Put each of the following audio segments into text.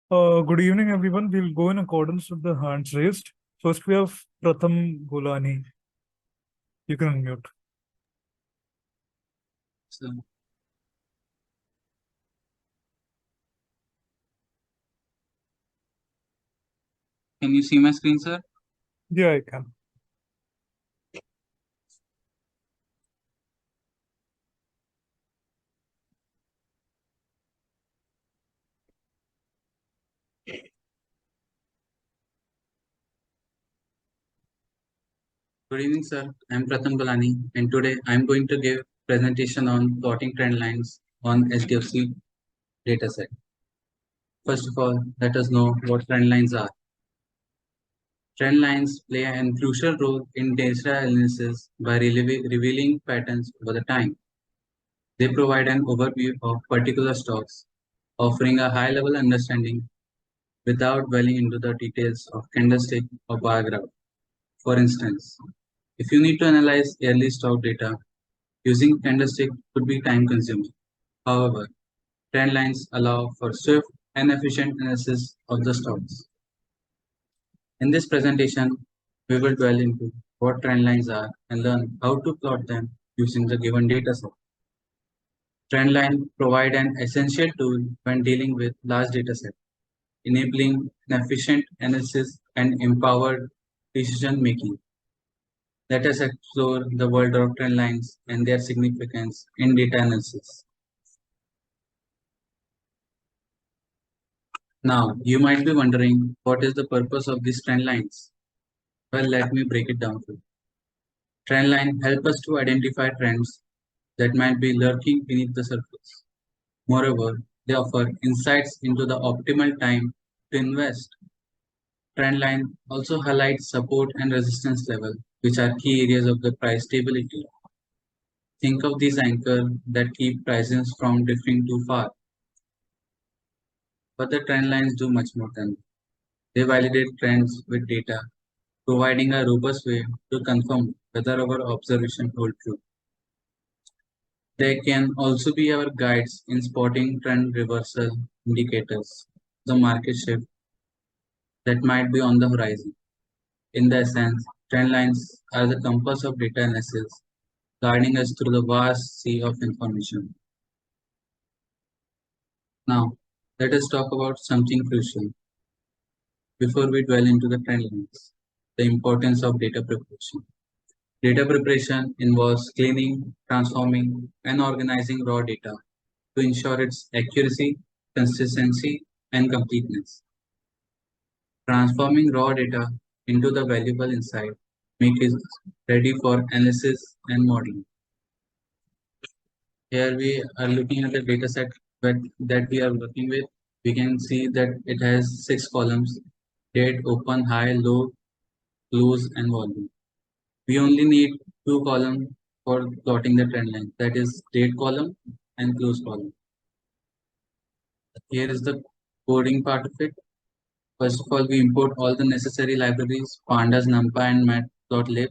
Good evening, everyone. We'll go in accordance with the hands raised. First, we have Pratham Golhani. You can unmute. So, can you see my screen, sir? Yeah, I can. Good evening, sir. I'm Pratham Golhani, and today I'm going to give presentation on plotting trend lines on HDFC dataset. First of all, let us know what trend lines are. Trend lines play a crucial role in data analysis by revealing patterns over the time. They provide an overview of particular stocks, offering a high-level understanding without dwelling into the details of candlestick or bar graph. For instance, if you need to analyze yearly stock data, using candlestick could be time consuming. However, trend lines allow for swift and efficient analysis of the stocks. In this presentation, we will dwell into what trend lines are and learn how to plot them using the given dataset. Trend lines provide an essential tool when dealing with large datasets, enabling an efficient analysis and empowered decision making. Let us explore the world of trend lines and their significance in data analysis. Now, you might be wondering what is the purpose of these trend lines? Well, let me break it down for you. Trend lines help us to identify trends that might be lurking beneath the surface. Moreover, they offer insights into the optimal time to invest. Trend line also highlights support and resistance level, which are key areas of the price stability. Think of these anchors that keep prices from drifting too far. But the trend lines do much more than that. They validate trends with data, providing a robust way to confirm whether our observation hold true. They can also be our guides in spotting trend reversal indicators, the market shift that might be on the horizon. In the essence, trend lines are the compass of data analysis, guiding us through the vast sea of information. Now, let us talk about something crucial before we dwell into the trend lines, the importance of data preparation. Data preparation involves cleaning, transforming, and organizing raw data to ensure its accuracy, consistency, and completeness. Transforming raw data into the valuable insight make it ready for analysis and modeling. Here we are looking at the data set that we are working with. We can see that it has 6 columns: date, open, high, low, close, and volume. We only need 2 columns for plotting the trend line, that is date column and close column. Here is the coding part of it. First of all, we import all the necessary libraries, pandas, numpy, and matplotlib.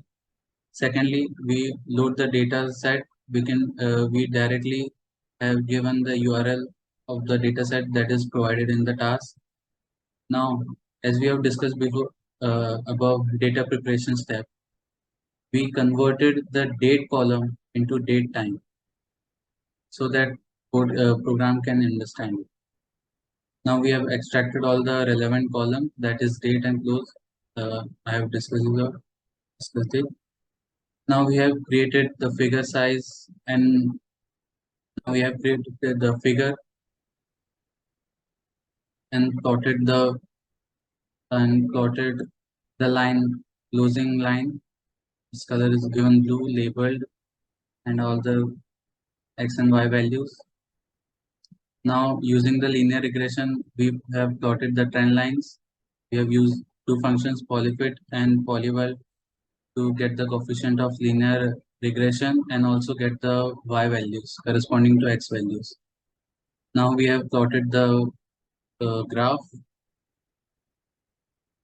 Secondly, we load the data set. We directly have given the URL of the data set that is provided in the task. Now, as we have discussed before above data preparation step, we converted the date column into date time so that program can understand it. Now we have extracted all the relevant column, that is date and close. I have discussed it. Now we have created the figure size, and now we have created the figure and plotted the line, closing line. This color is given blue, labeled, and all the x and y values. Now using the linear regression, we have plotted the trend lines. We have used two functions, polyfit and polyval, to get the coefficient of linear regression and also get the y values corresponding to x values. Now we have plotted the graph,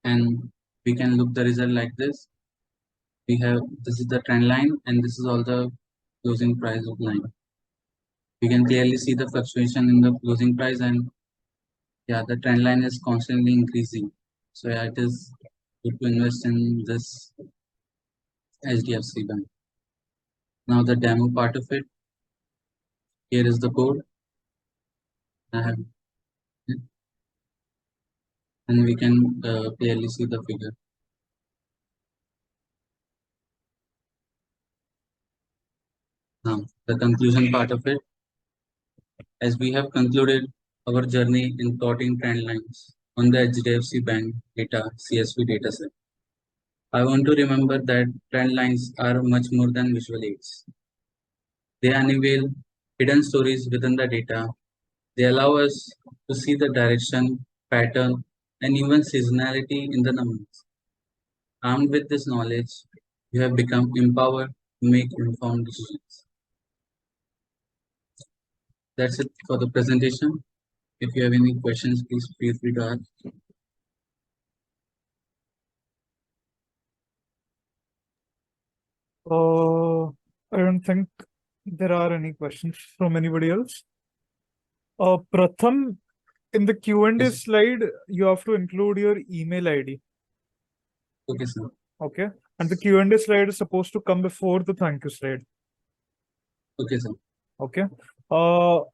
and we can look the result like this. This is the trend line, and this is all the closing price of line. We can clearly see the fluctuation in the closing price, and yeah, the trend line is constantly increasing. So yeah, it is good to invest in this HDFC Bank. Now the demo part of it. Here is the code. I have, and we can clearly see the figure. Now the conclusion part of it. As we have concluded our journey in plotting trend lines on the HDFC Bank data CSV dataset, I want to remember that trend lines are much more than visual aids. They unveil hidden stories within the data. They allow us to see the direction, pattern, and even seasonality in the numbers. Armed with this knowledge, you have become empowered to make informed decisions. That's it for the presentation. If you have any questions, please feel free to ask. I don't think there are any questions from anybody else. Pratham, in the Q&A Yes. slide, you have to include your email ID. Okay, sir. Okay. And the Q&A slide is supposed to come before the thank you slide. Okay, sir. Okay.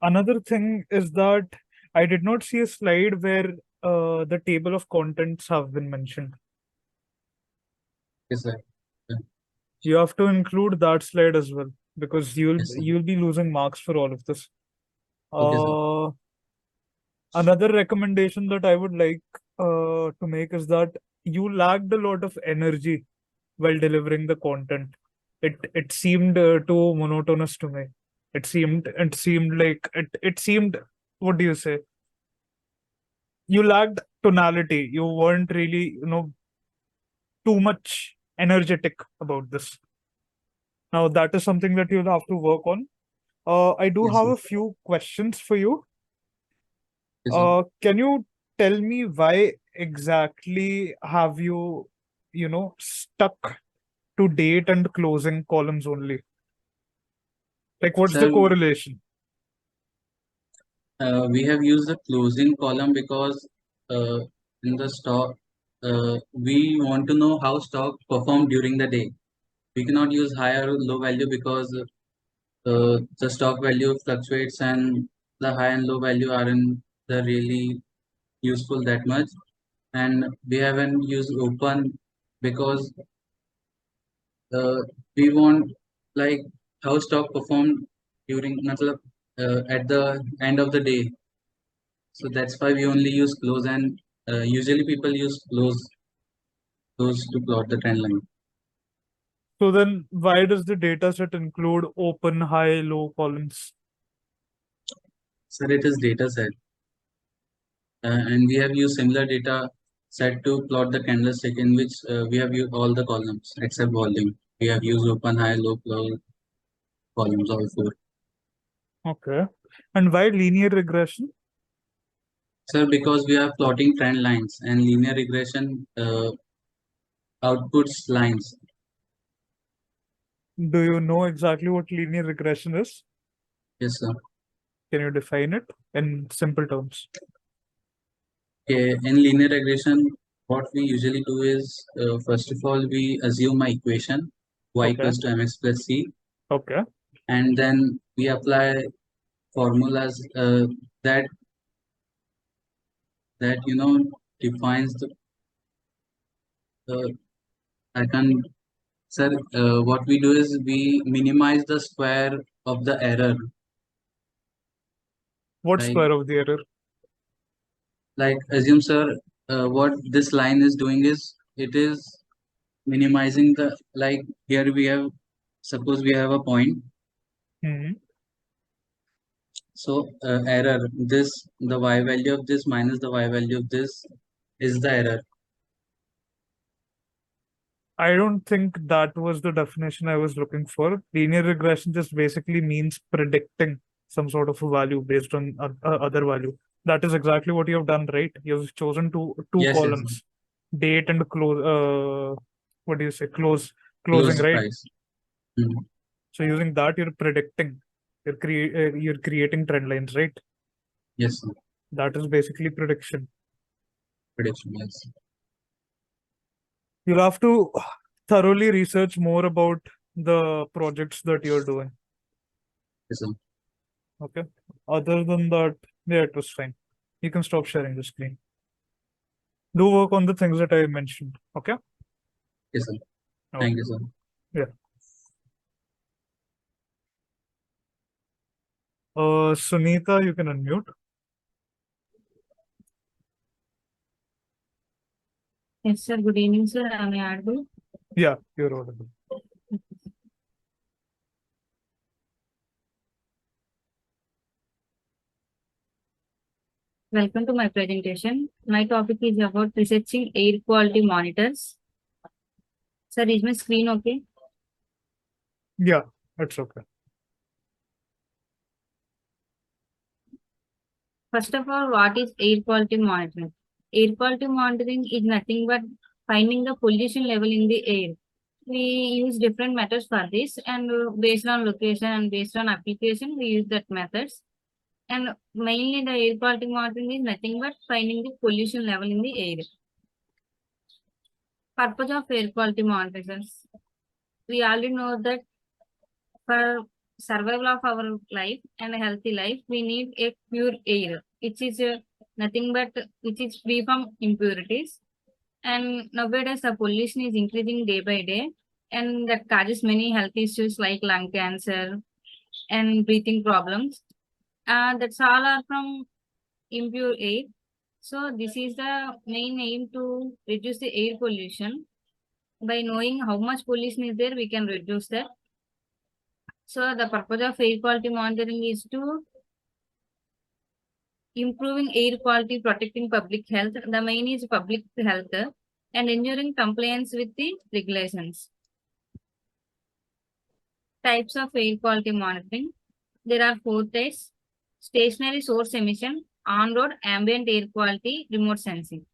Another thing is that I did not see a slide where the table of contents have been mentioned. Yes, sir. You have to include that slide as well because Yes, sir. you'll be losing marks for all of this. Okay, sir. Another recommendation that I would like to make is that you lacked a lot of energy while delivering the content. It seemed too monotonous to me. It seemed what do you say? You lacked tonality. You weren't really, too much energetic about this. Now that is something that you'll have to work on. I do Yes, have sir. a few questions for you. Yes, sir. Can you tell me why exactly have you, stuck to date and closing columns only? Like, what's the Sir, correlation? we have used the closing column because uh, in the stock, we want to know how stock performed during the day. We cannot use high or low value because the stock value fluctuates and the high and low value aren't the really useful that much. And we haven't used open because uh, we want like how stock performed during matlab, at the end of the day. So that's why we only use close, and usually people use close to plot the trend line. So then why does the data set include open, high, low columns? So it is data set, and we have used similar data set to plot the candlestick in which we have used all the columns except volume. We have used open, high, low, close columns all four. Okay. And why linear regression? Sir, because we are plotting trend lines and linear regression outputs lines. Do you know exactly what linear regression is? Yes, sir. Can you define it in simple terms? Okay. In linear regression, what we usually do is, first of all, we assume a equation y Okay. equals to mx plus c, Okay. and then we apply formulas that defines the. I can, sir. What we do is we minimize the square of the error. What Like square of the error? assume, sir, what this line is doing is it is minimizing the, like, here we have, suppose we have a point. Hmm. So error, this, the y value of this minus the y value of this is the error. I don't think that was the definition I was looking for. Linear regression just basically means predicting some sort of a value based on other value. That is exactly what you have done, right? You've chosen two Yes, yes, columns, date and close. What do you say? Closing, closed right? price. Mhm. So using that, you're predicting. You're creating trend lines, right? Yes, sir. That is basically prediction. Prediction, yes. You'll have to thoroughly research more about the projects that you're doing. Yes, sir. Okay. Other than that, yeah, it was fine. You can stop sharing the screen. Do work on the things that I mentioned. Okay. Yes, sir. Okay. Thank you, sir. Yeah. Suneetha, you can unmute. Yes, sir. Good evening, sir. Am I audible? Yeah, you're audible. Welcome to my presentation. My topic is about researching air quality monitors. Sir, is my screen okay? Yeah, that's okay. First of all, what is air quality monitoring? Air quality monitoring is nothing but finding the pollution level in the air. We use different methods for this, and based on location and based on application, we use that methods. And mainly the air quality monitoring is nothing but finding the pollution level in the air. Purpose of air quality monitoring. We already know that for survival of our life and a healthy life, we need a pure air, which is nothing but which is free from impurities. And nowadays, the pollution is increasing day by day, and that causes many health issues like lung cancer and breathing problems. That's all are from impure air. So this is the main aim to reduce the air pollution. By knowing how much pollution is there, we can reduce that. So the purpose of air quality monitoring is to improving air quality, protecting public health. The main is public health and ensuring compliance with the regulations. Types of air quality monitoring. There are 4 types: stationary source emission, on-road ambient air quality, remote sensing.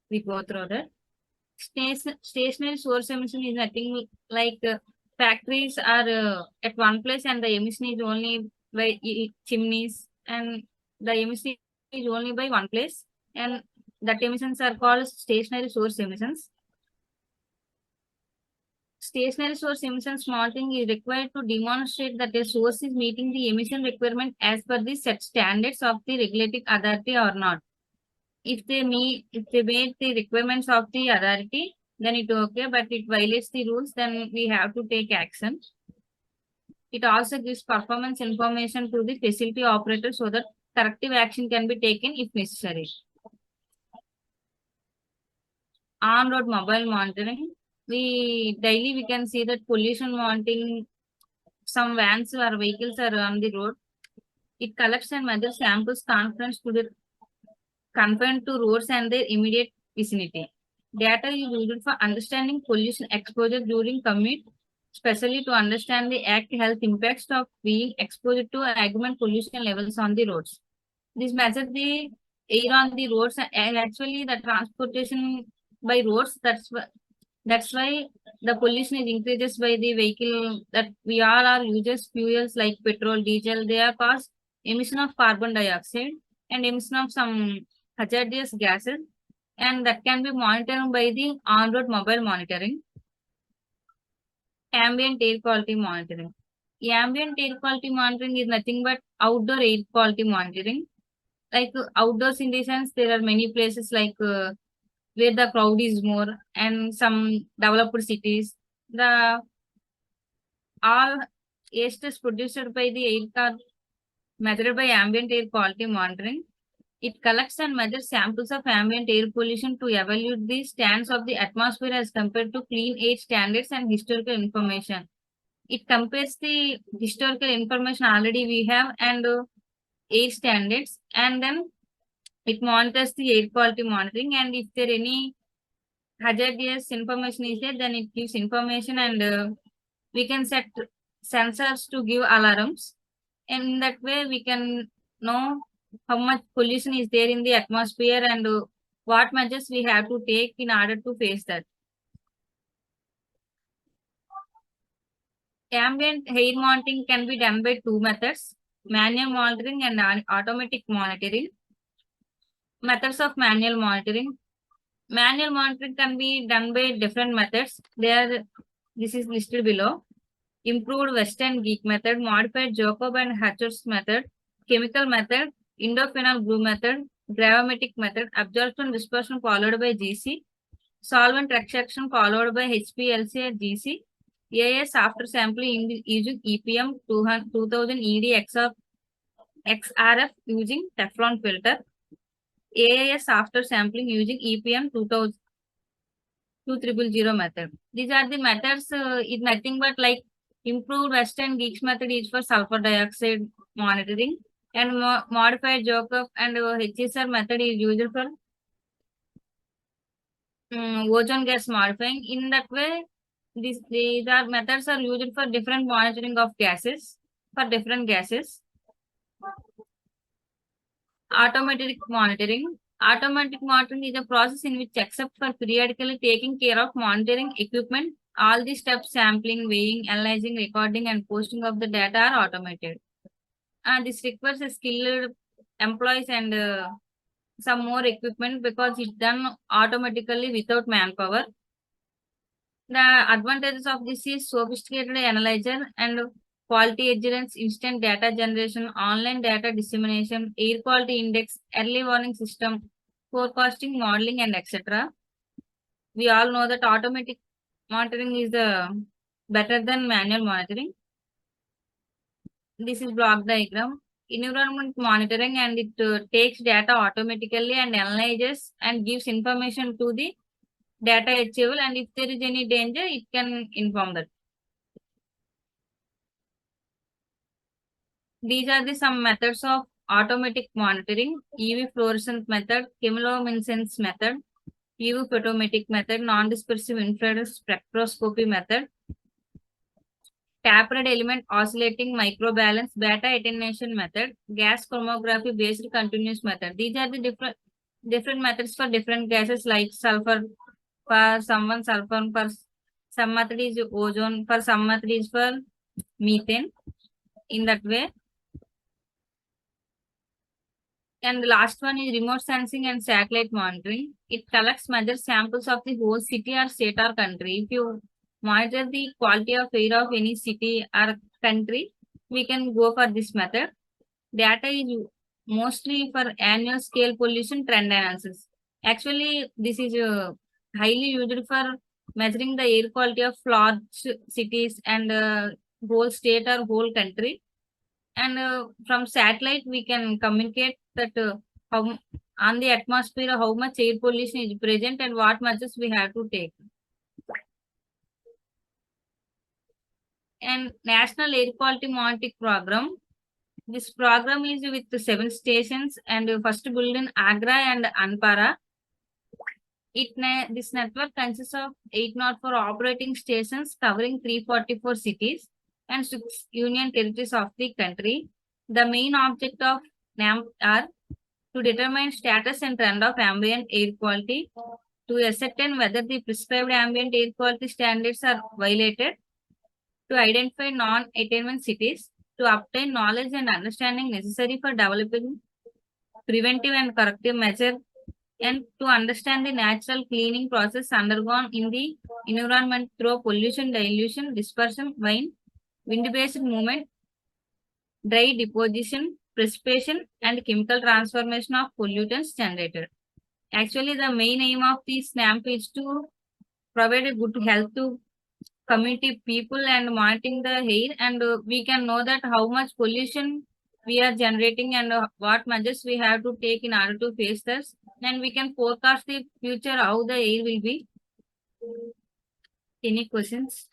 We go through that. Stationary source emission is nothing like factories are at one place and the emission is only by chimneys, and the emission is only by one place, and that emissions are called stationary source emissions. Stationary source emissions monitoring is required to demonstrate that a source is meeting the emission requirement as per the set standards of the regulating authority or not. If they meet the requirements of the authority, then it's okay, but it violates the rules, then we have to take action. It also gives performance information to the facility operator so that corrective action can be taken if necessary. On-road mobile monitoring. We can see that pollution monitoring, some vans or vehicles are on the road. It collects and measures samples confined to roads and their immediate vicinity. Data is used for understanding pollution exposure during commute, especially to understand the active health impacts of being exposed to augment pollution levels on the roads. This measures the air on the roads and actually the transportation by roads. That's why the pollution is increases by the vehicle that we all are uses fuels like petrol, diesel. They are cause emission of carbon dioxide and emission of some hazardous gases, and that can be monitored by the on-road mobile monitoring. Ambient air quality monitoring. Ambient air quality monitoring is nothing but outdoor air quality monitoring. Like outdoors in the sense, there are many places like where the crowd is more, and some developed cities. The all air stress produced by the air car measured by ambient air quality monitoring. It collects and measures samples of ambient air pollution to evaluate the stance of the atmosphere as compared to clean air standards and historical information. It compares the historical information already we have and air standards, and then it monitors the air quality monitoring, and if there any hazardous information is there, then it gives information, and we can set sensors to give alarms. And in that way, we can know how much pollution is there in the atmosphere and what measures we have to take in order to face that. Ambient air monitoring can be done by 2 methods. manual monitoring and automatic monitoring. Methods of manual monitoring. Manual monitoring can be done by different methods. This is listed below. Improved Western Geek method, modified Jacob and Hatcher's method, chemical method, indophenol glue method, gravimetric method, absorption dispersion followed by GC, solvent extraction followed by HPLC or GC, AS after sampling using EPM 2000 ED XRF using Teflon filter, AAS after sampling using EPM 2000 method. These are the methods. It's nothing but like improved Western Geeks method is for sulfur dioxide monitoring, and modified Jacob and HSR method is used for ozone gas modifying. In that way, these methods are used for different monitoring of gases, for different gases. Automatic monitoring. Automatic monitoring is a process in which, except for periodically taking care of monitoring equipment, all the steps sampling, weighing, analyzing, recording, and posting of the data are automated. This requires a skilled employees and some more equipment because it's done automatically without manpower. The advantages of this is sophisticated analyzer and quality assurance, instant data generation, online data dissemination, air quality index, early warning system, forecasting, modeling, and etc. We all know that automatic monitoring is better than manual monitoring. This is block diagram. Environment monitoring, and it takes data automatically and analyzes and gives information to the data HCL, and if there is any danger, it can inform that. These are some methods of automatic monitoring: EV fluorescence method, chemiluminescence method, UV photometric method, non-dispersive infrared spectroscopy method, tapered element oscillating microbalance, beta attenuation method, gas chromatography based continuous method. These are the different methods for different gases, like sulfur for someone, sulfur for some method is ozone, for some method is for methane. In that way. And the last one is remote sensing and satellite monitoring. It collects major samples of the whole city or state or country. If you monitor the quality of air of any city or country, we can go for this method. Data is mostly for annual scale pollution trend analysis. Actually, this is highly used for measuring the air quality of large cities and whole state or whole country. And from satellite, we can communicate that how on the atmosphere, how much air pollution is present and what measures we have to take. And National Air Quality Monitoring Program. This program is with 7 stations and first built in Agra and Anpara. This network consists of 804 operating stations covering 344 cities and 6 union territories of the country. The main object of NAMP are to determine status and trend of ambient air quality, to ascertain whether the prescribed ambient air quality standards are violated, to identify non-attainment cities, to obtain knowledge and understanding necessary for developing preventive and corrective measures, and to understand the natural cleaning process undergone in the environment through pollution, dilution, dispersion, wind-based movement, dry deposition, precipitation, and chemical transformation of pollutants generated. Actually, the main aim of this SNAMP is to provide a good health to community people and monitoring the air, and we can know that how much pollution we are generating and what measures we have to take in order to face this, and we can forecast the future how the air will be. Any questions?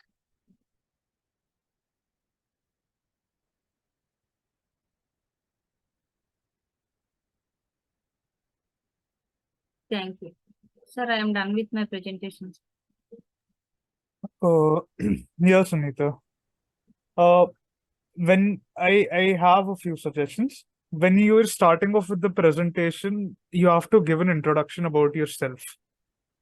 Thank you. Sir, I am done with my presentation. Yeah, Suneetha. When I have a few suggestions. When you are starting off with the presentation, you have to give an introduction about yourself,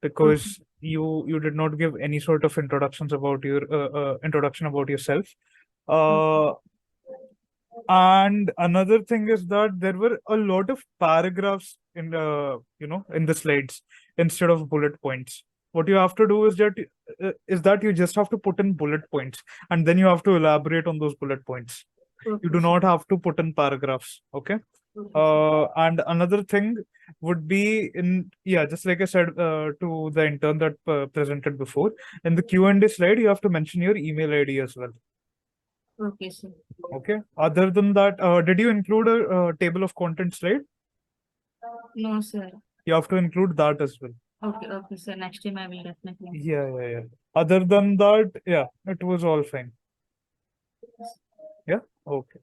because you did not give any sort of introduction about yourself. And another thing is that there were a lot of paragraphs in in the slides instead of bullet points. What you have to do is that you just have to put in bullet points, and then you have to elaborate on those bullet points. You do not have to put in paragraphs. Okay. And another thing would be just like I said to the intern that presented before, in the Q&A slide, you have to mention your email ID as well. Okay, sir. Okay. Other than that, did you include a table of contents slide? No, sir. You have to include that as well. Okay, sir. Next time I will definitely. Yeah. Other than that, yeah, it was all fine. Yeah. Okay.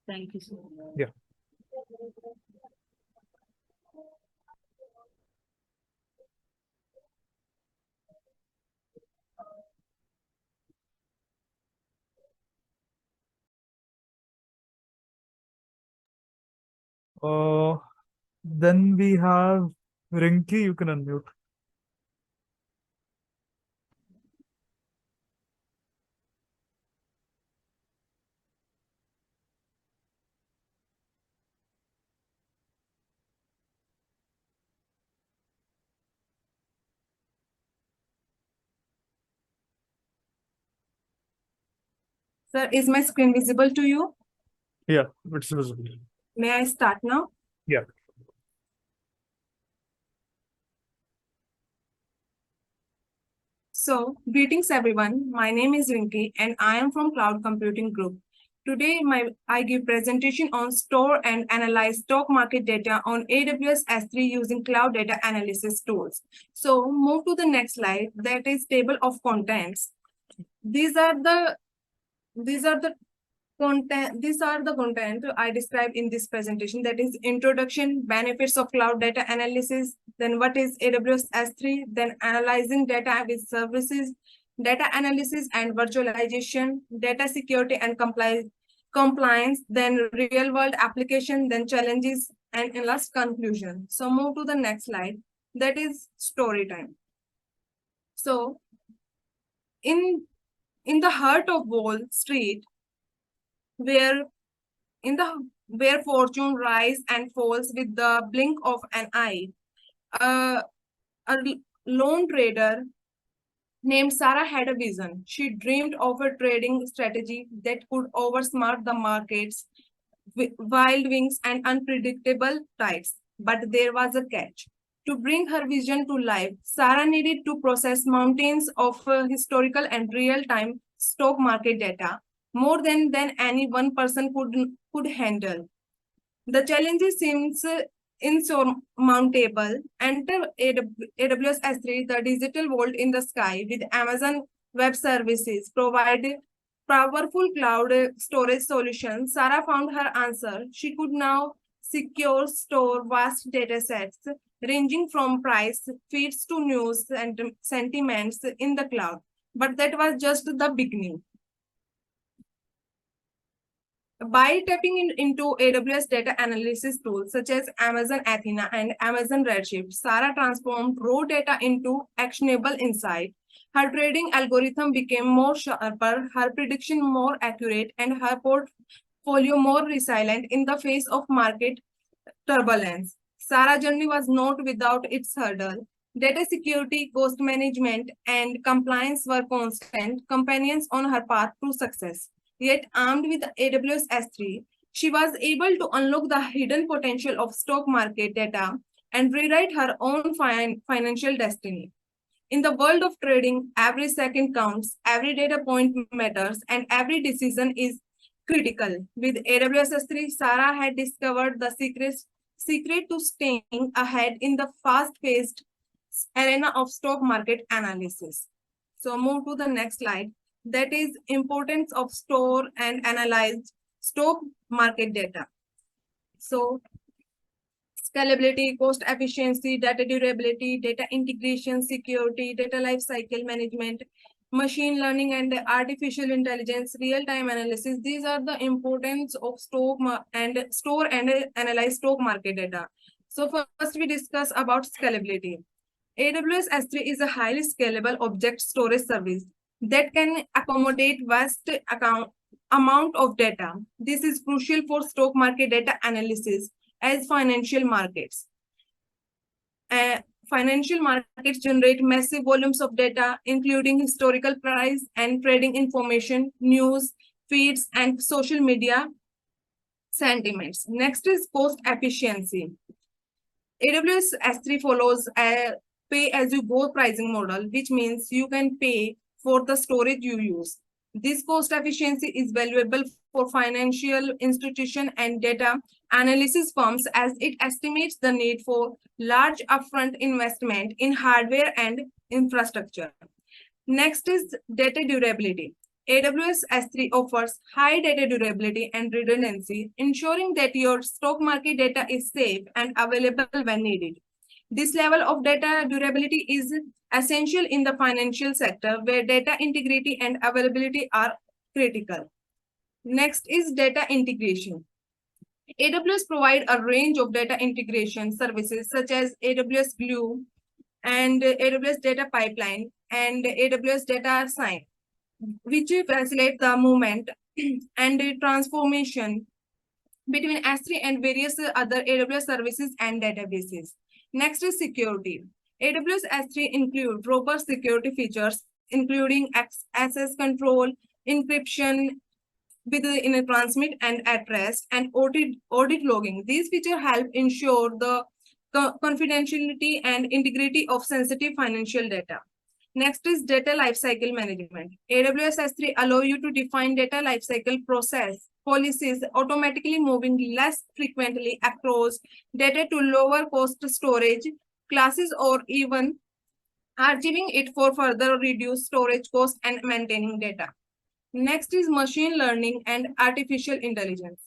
Thank you, sir. Yeah. Then we have Rinki. You can unmute. Sir, is my screen visible to you? Yeah, it's visible. May I start now? Yeah. So, greetings everyone. My name is Rinki and I am from Cloud Computing Group. Today, I give presentation on store and analyze stock market data on AWS S3 using cloud data analysis tools. So, move to the next slide. That is table of contents. These are the content I described in this presentation. That is introduction, benefits of cloud data analysis, then what is AWS S3, then analyzing data with services, data analysis and virtualization, data security and compliance, then real world application, then challenges, and in last conclusion. So move to the next slide. That is story time. So in the heart of Wall Street, where fortune rise and falls with the blink of an eye, a lone trader named Sarah had a vision. She dreamed of a trading strategy that could outsmart the markets with wild wings and unpredictable tides. But there was a catch. To bring her vision to life, Sarah needed to process mountains of historical and real-time stock market data, more than any one person could handle. The challenges seems insurmountable. Enter AWS S3, the digital vault in the sky, with Amazon Web Services provide powerful cloud storage solutions. Sarah found her answer. She could now secure store vast data sets ranging from price feeds to news and sentiments in the cloud. But that was just the beginning. By tapping into AWS data analysis tools such as Amazon Athena and Amazon Redshift, Sarah transformed raw data into actionable insight. Her trading algorithm became more sharper, her prediction more accurate, and her portfolio more resilient in the face of market turbulence. Sarah's journey was not without its hurdle. Data security, cost management, and compliance were constant companions on her path to success. Yet, armed with AWS S3, she was able to unlock the hidden potential of stock market data and rewrite her own financial destiny. In the world of trading, every second counts, every data point matters, and every decision is critical. With AWS S3, Sarah had discovered the secret to staying ahead in the fast-paced arena of stock market analysis. So move to the next slide. That is importance of store and analyze stock market data. So scalability, cost efficiency, data durability, data integration, security, data lifecycle management, machine learning and artificial intelligence, real-time analysis. These are the importance of store and analyze stock market data. So first we discuss about scalability. AWS S3 is a highly scalable object storage service that can accommodate vast amount of data. This is crucial for stock market data analysis as financial markets. Financial markets generate massive volumes of data, including historical price and trading information, news, feeds, and social media sentiments. Next is cost efficiency. AWS S3 follows a pay-as-you-go pricing model, which means you can pay for the storage you use. This cost efficiency is valuable for financial institution and data analysis firms as it estimates the need for large upfront investment in hardware and infrastructure. Next is data durability. AWS S3 offers high data durability and redundancy, ensuring that your stock market data is safe and available when needed. This level of data durability is essential in the financial sector where data integrity and availability are critical. Next is data integration. AWS provide a range of data integration services such as AWS Glue and AWS Data Pipeline and AWS Data Sign, which facilitate the movement and the transformation between S3 and various other AWS services and databases. Next is security. AWS S3 includes robust security features, including access control, encryption within a transmit and at rest, and audit logging. These features help ensure the confidentiality and integrity of sensitive financial data. Next is data lifecycle management. AWS S3 allow you to define data lifecycle process policies, automatically moving less frequently across data to lower cost storage classes or even archiving it for further reduce storage cost and maintaining data. Next is machine learning and artificial intelligence.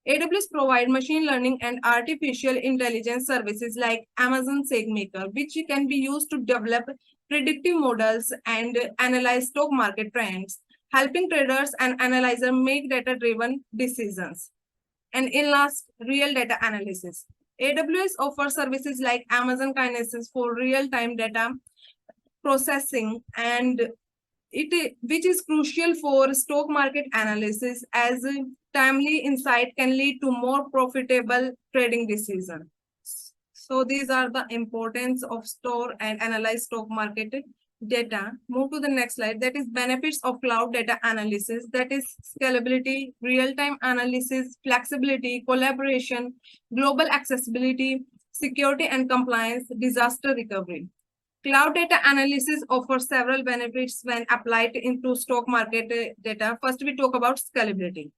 AWS provide machine learning and artificial intelligence services like Amazon SageMaker, which can be used to develop predictive models and analyze stock market trends, helping traders and analyzers make data-driven decisions. And in last, real data analysis. AWS offers services like Amazon Kinesis for real-time data processing and which is crucial for stock market analysis as timely insight can lead to more profitable trading decisions. So these are the importance of store and analyze stock market data. Move to the next slide. That is benefits of cloud data analysis. That is scalability, real-time analysis, flexibility, collaboration, global accessibility, security and compliance, disaster recovery. Cloud data analysis offers several benefits when applied into stock market data. First, we talk about scalability.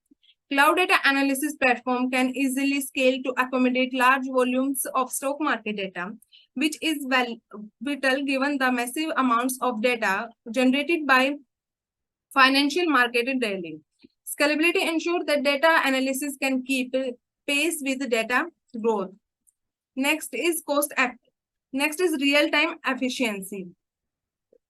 Cloud data analysis platform can easily scale to accommodate large volumes of stock market data, which is vital given the massive amounts of data generated by financial market daily. Scalability ensures that data analysis can keep pace with data growth. Next is real-time efficiency.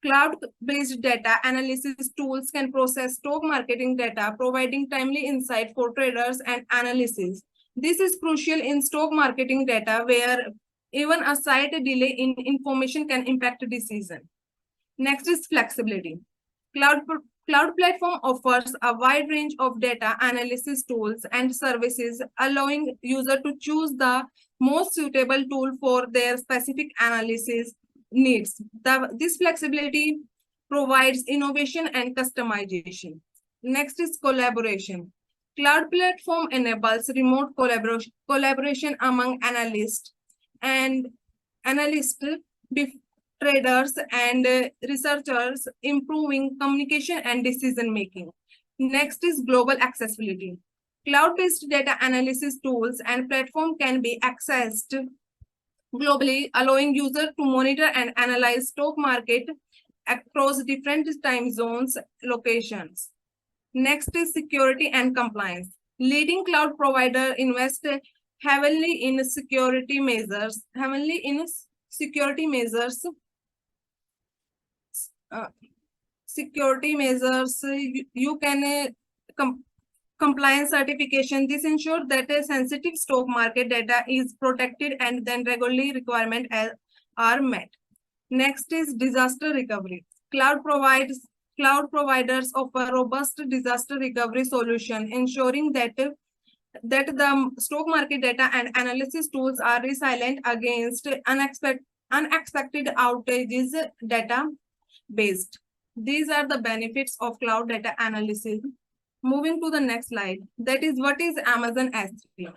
Cloud-based data analysis tools can process stock marketing data, providing timely insight for traders and analysts. This is crucial in stock marketing data where even a slight delay in information can impact a decision. Next is flexibility. Cloud platform offers a wide range of data analysis tools and services, allowing users to choose the most suitable tool for their specific analysis needs. This flexibility provides innovation and customization. Next is collaboration. Cloud platform enables remote collaboration among analysts, traders, and researchers, improving communication and decision making. Next is global accessibility. Cloud-based data analysis tools and platform can be accessed globally, allowing users to monitor and analyze stock market across different time zones, locations. Next is security and compliance. Leading cloud provider invest heavily in security measures. You can compliance certification. This ensures that a sensitive stock market data is protected and then regularly requirements are met. Next is disaster recovery. Cloud provides cloud providers offer robust disaster recovery solution, ensuring that the stock market data and analysis tools are resilient against unexpected outages data based. These are the benefits of cloud data analysis. Moving to the next slide, that is what is Amazon S3.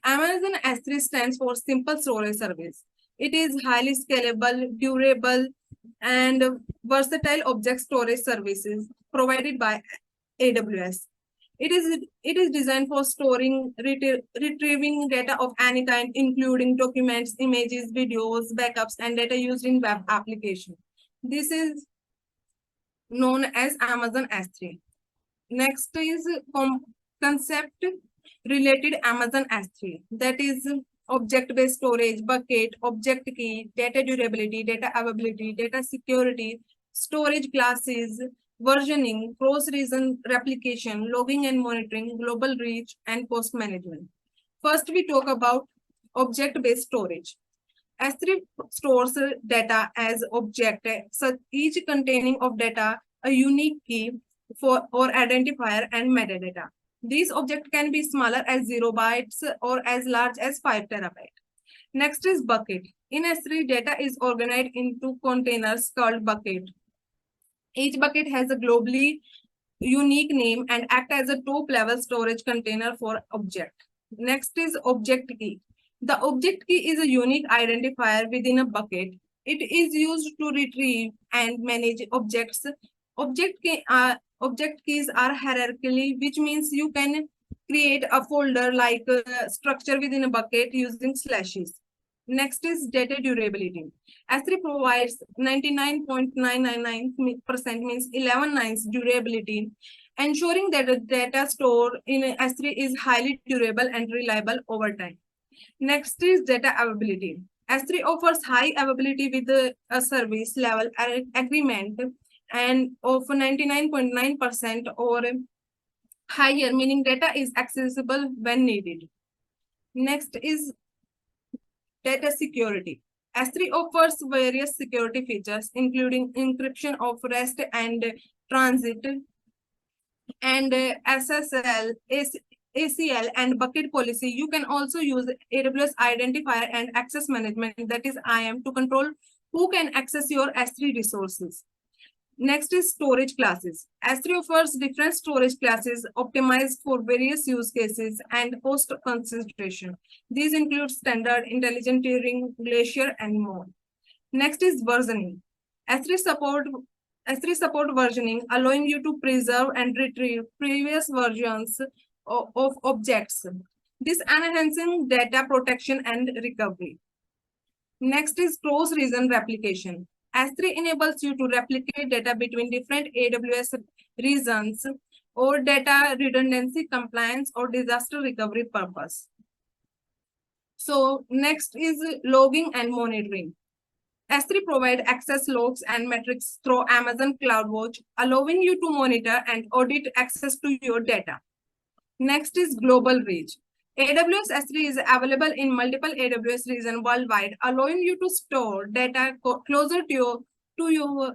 Amazon S3 stands for Simple Storage Service. It is highly scalable, durable, and versatile object storage services provided by AWS. It is designed for storing, retrieving data of any kind, including documents, images, videos, backups, and data used in web application. This is known as Amazon S3. Next is concept related Amazon S3. That is object-based storage, bucket, object key, data durability, data availability, data security, storage classes, versioning, cross-region replication, logging and monitoring, global reach, and post management. First, we talk about object-based storage. S3 stores data as object, so each containing of data a unique key for or identifier and metadata. These objects can be smaller as 0 bytes or as large as 5 terabytes. Next is bucket. In S3, data is organized into containers called bucket. Each bucket has a globally unique name and act as a top-level storage container for object. Next is object key. The object key is a unique identifier within a bucket. It is used to retrieve and manage objects. Object keys are hierarchically, which means you can create a folder like a structure within a bucket using slashes. Next is data durability. S3 provides 99.999% means 11 nines durability, ensuring that the data stored in S3 is highly durable and reliable over time. Next is data availability. S3 offers high availability with a service level agreement and of 99.9% or higher, meaning data is accessible when needed. Next is data security. S3 offers various security features, including encryption of rest and transit, and SSL, ACL, and bucket policy. You can also use AWS identifier and access management, that is IAM, to control who can access your S3 resources. Next is storage classes. S3 offers different storage classes optimized for various use cases and host concentration. These include standard, intelligent tiering, glacier, and more. Next is versioning. S3 support versioning, allowing you to preserve and retrieve previous versions of objects. This enhancing data protection and recovery. Next is cross-region replication. S3 enables you to replicate data between different AWS regions or data redundancy, compliance, or disaster recovery purpose. So next is logging and monitoring. S3 provides access logs and metrics through Amazon CloudWatch, allowing you to monitor and audit access to your data. Next is global reach. AWS S3 is available in multiple AWS regions worldwide, allowing you to store data closer to your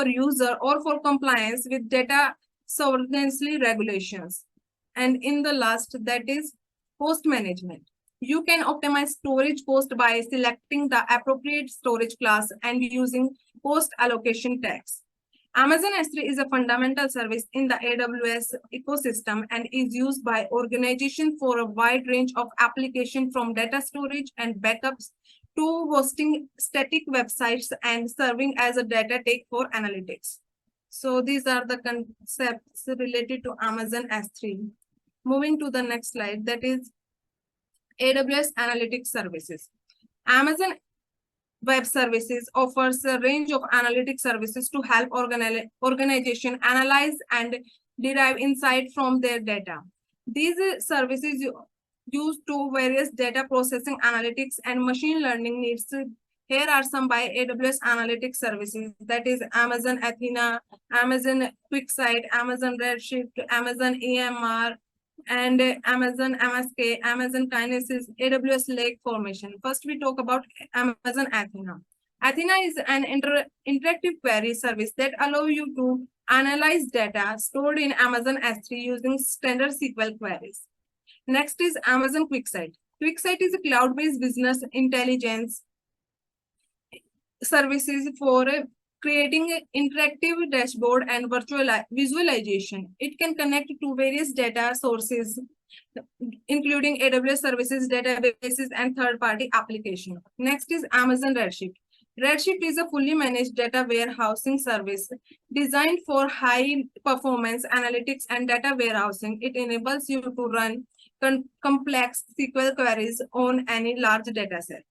user or for compliance with data sovereignty regulations. And in the last, that is host management. You can optimize storage cost by selecting the appropriate storage class and using host allocation tags. Amazon S3 is a fundamental service in the AWS ecosystem and is used by organizations for a wide range of applications, from data storage and backups to hosting static websites and serving as a data take for analytics. So these are the concepts related to Amazon S3. Moving to the next slide, that is AWS Analytics Services. Amazon Web Services offers a range of analytic services to help organizations analyze and derive insight from their data. These services used to various data processing, analytics, and machine learning needs. Here are some by AWS Analytics Services, that is Amazon Athena, Amazon QuickSight, Amazon Redshift, Amazon EMR, and Amazon MSK, Amazon Kinesis, AWS Lake Formation. First, we talk about Amazon Athena. Athena is an interactive query service that allows you to analyze data stored in Amazon S3 using standard SQL queries. Next is Amazon QuickSight. QuickSight is a cloud-based business intelligence services for creating an interactive dashboard and virtual visualization. It can connect to various data sources, including AWS services, databases, and third-party applications. Next is Amazon Redshift. Redshift is a fully managed data warehousing service designed for high performance analytics and data warehousing. It enables you to run complex SQL queries on any large data set.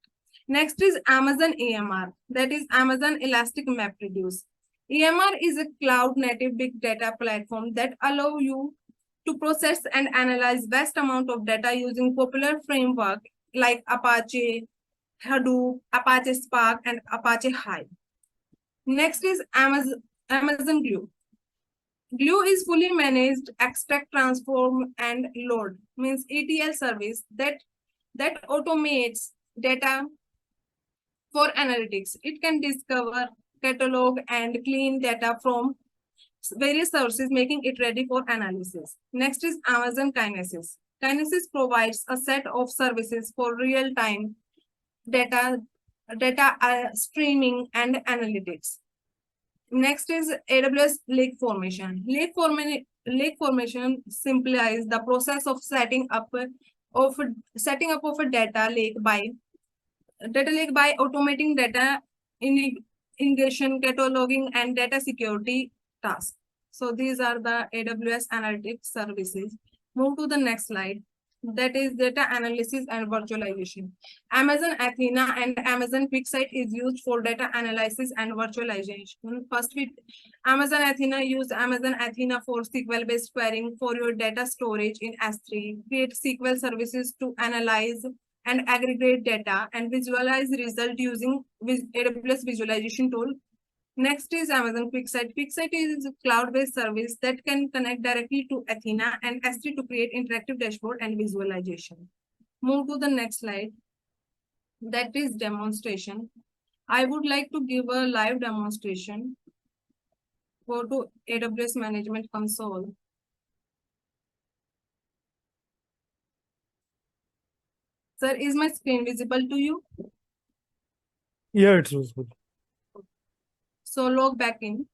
Next is Amazon EMR, that is Amazon Elastic MapReduce. EMR is a cloud native big data platform that allows you to process and analyze vast amount of data using popular framework like Apache Hadoop, Apache Spark, and Apache Hive. Next is Amazon Glue. Glue is fully managed extract, transform, and load, means ETL service that automates data for analytics. It can discover, catalog, and clean data from various sources, making it ready for analysis. Next is Amazon Kinesis. Kinesis provides a set of services for real-time data streaming and analytics. Next is AWS Lake Formation. Lake Formation simplifies the process of setting up of a data lake by automating data ingestion, cataloging, and data security tasks. So these are the AWS analytics services. Move to the next slide. That is data analysis and virtualization. Amazon Athena and Amazon QuickSight is used for data analysis and virtualization. First, Amazon Athena for SQL-based querying for your data storage in S3. Create SQL services to analyze and aggregate data and visualize result using AWS visualization tool. Next is Amazon QuickSight. QuickSight is a cloud-based service that can connect directly to Athena and S3 to create interactive dashboard and visualization. Move to the next slide. That is demonstration. I would like to give a live demonstration. Go to AWS Management Console. Sir, is my screen visible to you? Yeah, it's visible. So log back in.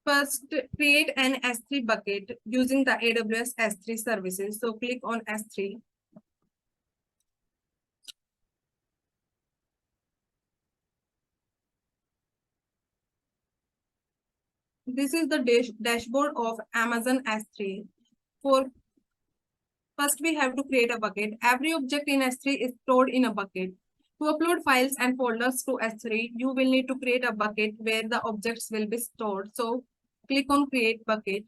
First, create an S3 bucket using the AWS S3 services. So click on S3. This is the dashboard of Amazon S3. First, we have to create a bucket. Every object in S3 is stored in a bucket. To upload files and folders to S3, you will need to create a bucket where the objects will be stored. So click on Create Bucket.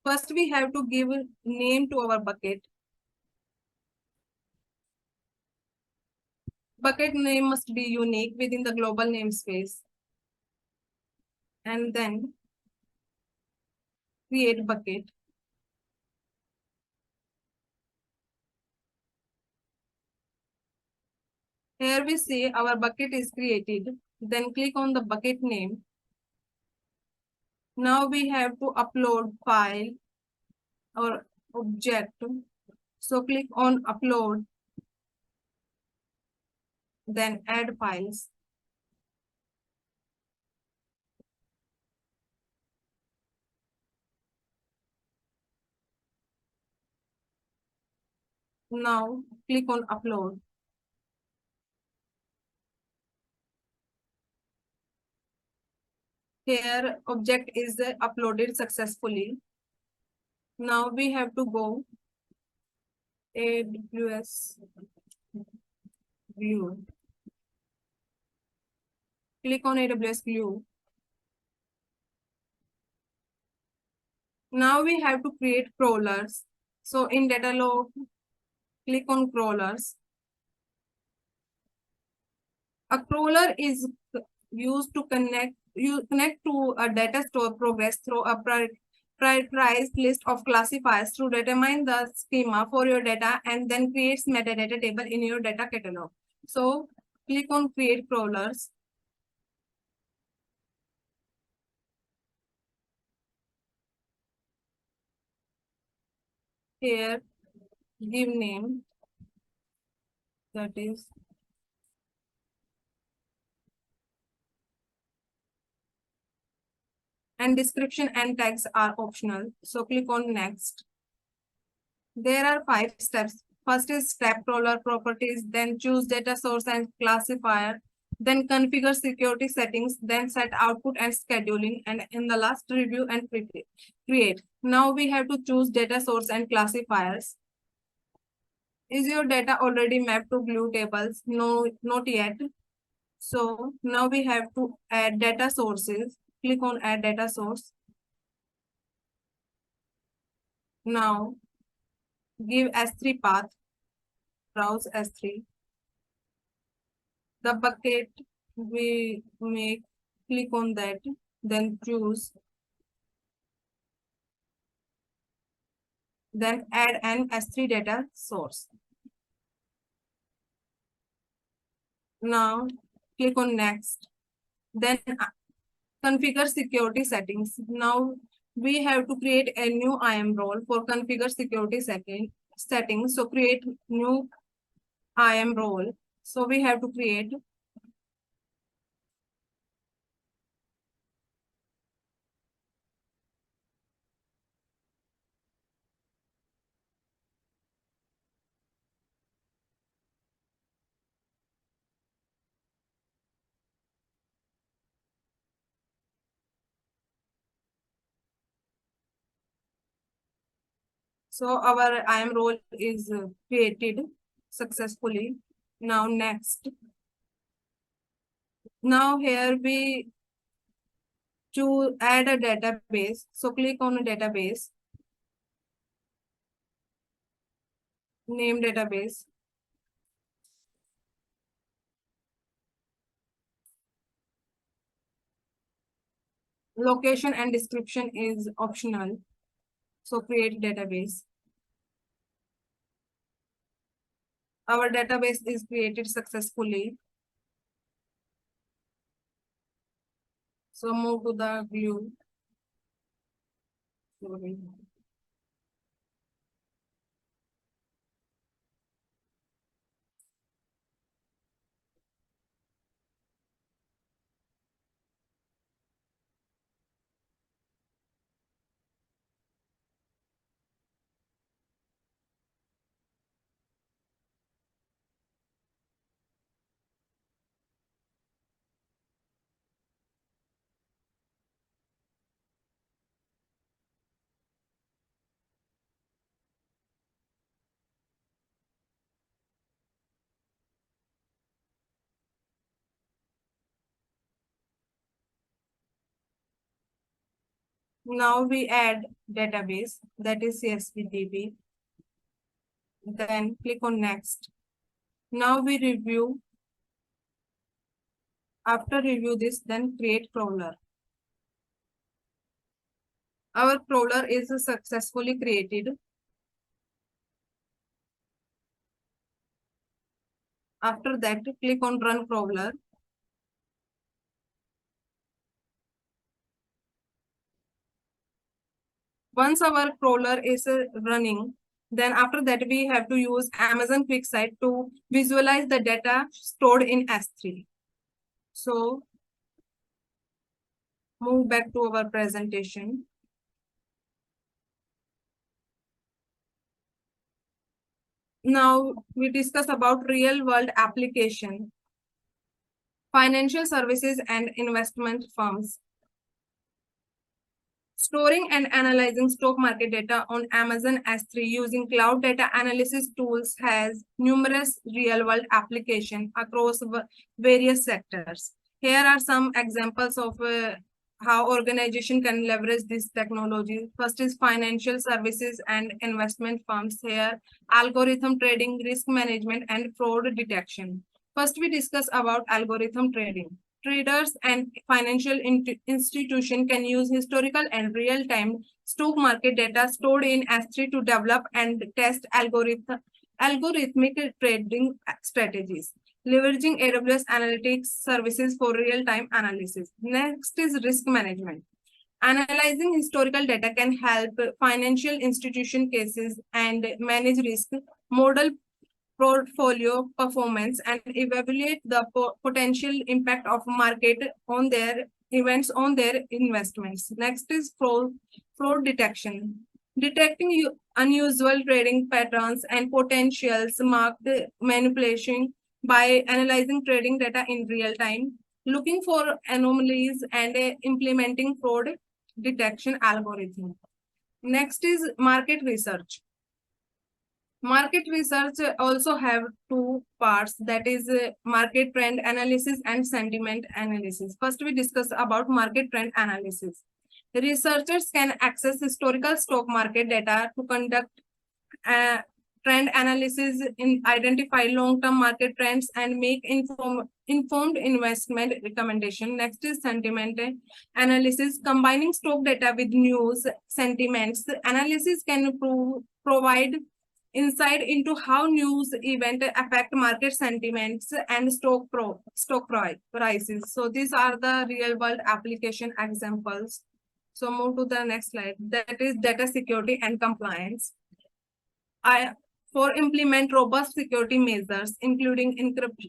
First, we have to give a name to our bucket. Bucket name must be unique within the global namespace. And then create bucket. Here we see our bucket is created. Then click on the bucket name. Now we have to upload file or object. So click on upload. Then add files. Now click on upload. Here object is uploaded successfully. Now we have to go AWS Glue. Click on AWS Glue. Now we have to create crawlers. So in data log, click on crawlers. A crawler is used to connect to a data store progress through a prioritized list of classifiers to determine the schema for your data and then creates metadata table in your data catalog. So click on create crawlers. Here, give name, that is and description and tags are optional. So click on next. There are 5 steps. First is step crawler properties, then choose data source and classifier, then configure security settings, then set output and scheduling, and in the last review and create. Now we have to choose data source and classifiers. Is your data already mapped to glue tables? No, not yet. So now we have to add data sources. Click on add data source. Now give S3 path, browse S3. The bucket we make, click on that, then choose, then add an S3 data source. Now click on next, then configure security settings. Now we have to create a new IAM role for configure security settings. So create new IAM role. So we have to create so our IAM role is created successfully. Now next. Now here we to add a database. So click on a database, name database. Location and description is optional. So create database. Our database is created successfully. So move to the glue. Now we add database, that is CSVDB. Then click on next. Now we review. After review this, then create crawler. Our crawler is successfully created. After that, click on run crawler. Once our crawler is running, then after that we have to use Amazon QuickSight to visualize the data stored in S3. So move back to our presentation. Now we discuss about real world application, financial services and investment firms. Storing and analyzing stock market data on Amazon S3 using cloud data analysis tools has numerous real-world applications across various sectors. Here are some examples of how organization can leverage this technology. First is financial services and investment firms. Here, algorithm trading, risk management, and fraud detection. First, we discuss about algorithm trading. traders and financial institution can use historical and real-time stock market data stored in S3 to develop and test algorithmic trading strategies, leveraging AWS analytics services for real-time analysis. Next is risk management. Analyzing historical data can help financial institution cases and manage risk, model portfolio performance, and evaluate the potential impact of market on their events on their investments. Next is fraud detection. Detecting unusual trading patterns and potentials market manipulation by analyzing trading data in real time, looking for anomalies, and implementing fraud detection algorithm. Next is market research. Market research also have two parts, that is market trend analysis and sentiment analysis. First, we discuss about market trend analysis. Researchers can access historical stock market data to conduct trend analysis, identify long-term market trends, and make informed investment recommendation. Next is sentiment analysis. Combining stock data with news sentiments analysis can provide insight into how news event affect market sentiments and stock prices. So these are the real world application examples. So move to the next slide. That is data security and compliance. For implement robust security measures, including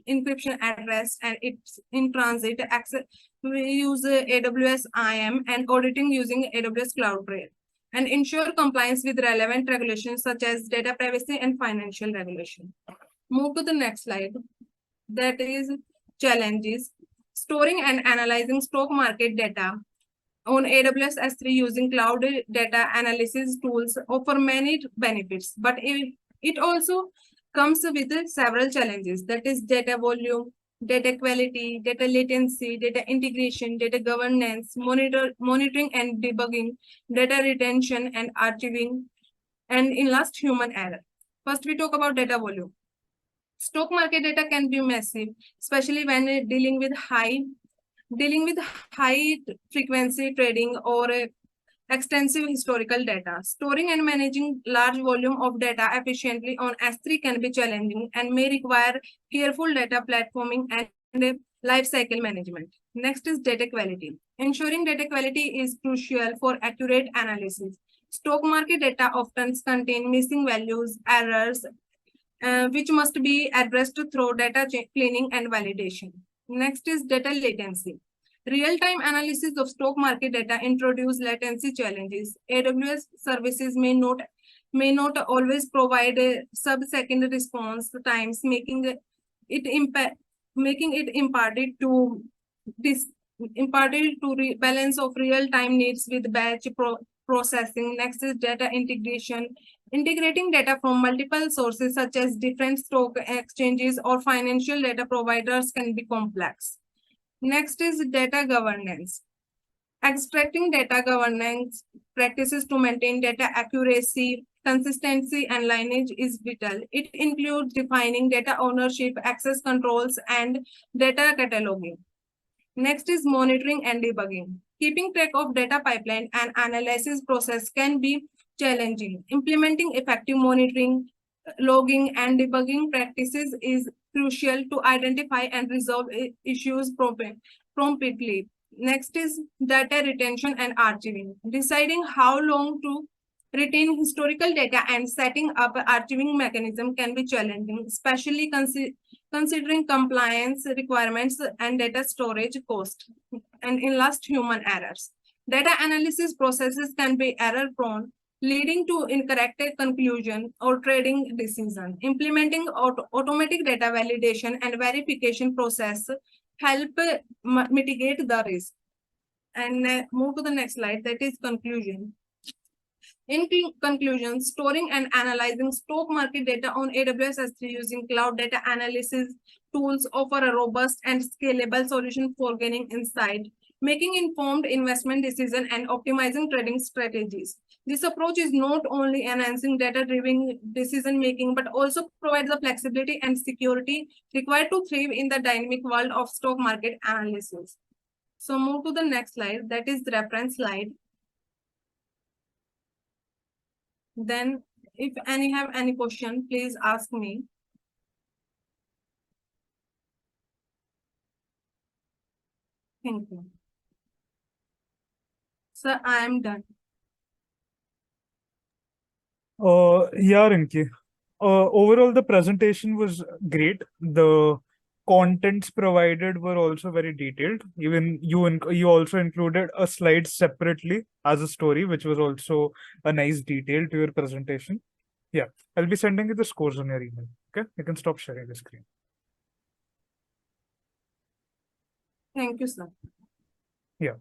encryption at rest and its in transit access, we use AWS IAM and auditing using AWS CloudTrail, and ensure compliance with relevant regulations such as data privacy and financial regulation. Move to the next slide. That is challenges. Storing and analyzing stock market data on AWS S3 using cloud data analysis tools offer many benefits, but it also comes with several challenges. That is data volume, data quality, data latency, data integration, data governance, monitoring and debugging, data retention and archiving, and in last, human error. First, we talk about data volume. Stock market data can be massive, especially when dealing with high frequency trading or extensive historical data. Storing and managing large volume of data efficiently on S3 can be challenging and may require careful data platforming and lifecycle management. Next is data quality. Ensuring data quality is crucial for accurate analysis. Stock market data often contain missing values, errors, which must be addressed through data cleaning and validation. Next is data latency. Real-time analysis of stock market data introduce latency challenges. AWS services may not always provide a sub-second response times, making it imparted to balance of real-time needs with batch processing. Next is data integration. Integrating data from multiple sources such as different stock exchanges or financial data providers can be complex. Next is data governance. Extracting data governance practices to maintain data accuracy, consistency, and lineage is vital. It includes defining data ownership, access controls, and data cataloging. Next is monitoring and debugging. Keeping track of data pipeline and analysis process can be challenging. Implementing effective monitoring, logging, and debugging practices is crucial to identify and resolve issues promptly. Next is data retention and archiving. Deciding how long to retain historical data and setting up an archiving mechanism can be challenging, especially considering compliance requirements and data storage cost. And in last, human errors. Data analysis processes can be error-prone, leading to incorrect conclusion or trading decision. Implementing automatic data validation and verification process help mitigate the risk. And move to the next slide, that is conclusion. In conclusion, storing and analyzing stock market data on AWS S3 using cloud data analysis tools offer a robust and scalable solution for gaining insight making informed investment decisions and optimizing trading strategies. This approach is not only enhancing data-driven decision-making, but also provides the flexibility and security required to thrive in the dynamic world of stock market analysis. So move to the next slide, that is the reference slide. Then if any have any question, please ask me. Thank you. Sir, I am done. Yeah, Rinki. Overall, the presentation was great. The contents provided were also very detailed. Even you also included a slide separately as a story, which was also a nice detail to your presentation. Yeah, I'll be sending you the scores on your email. Okay, you can stop sharing the screen. Thank you, sir. Yeah.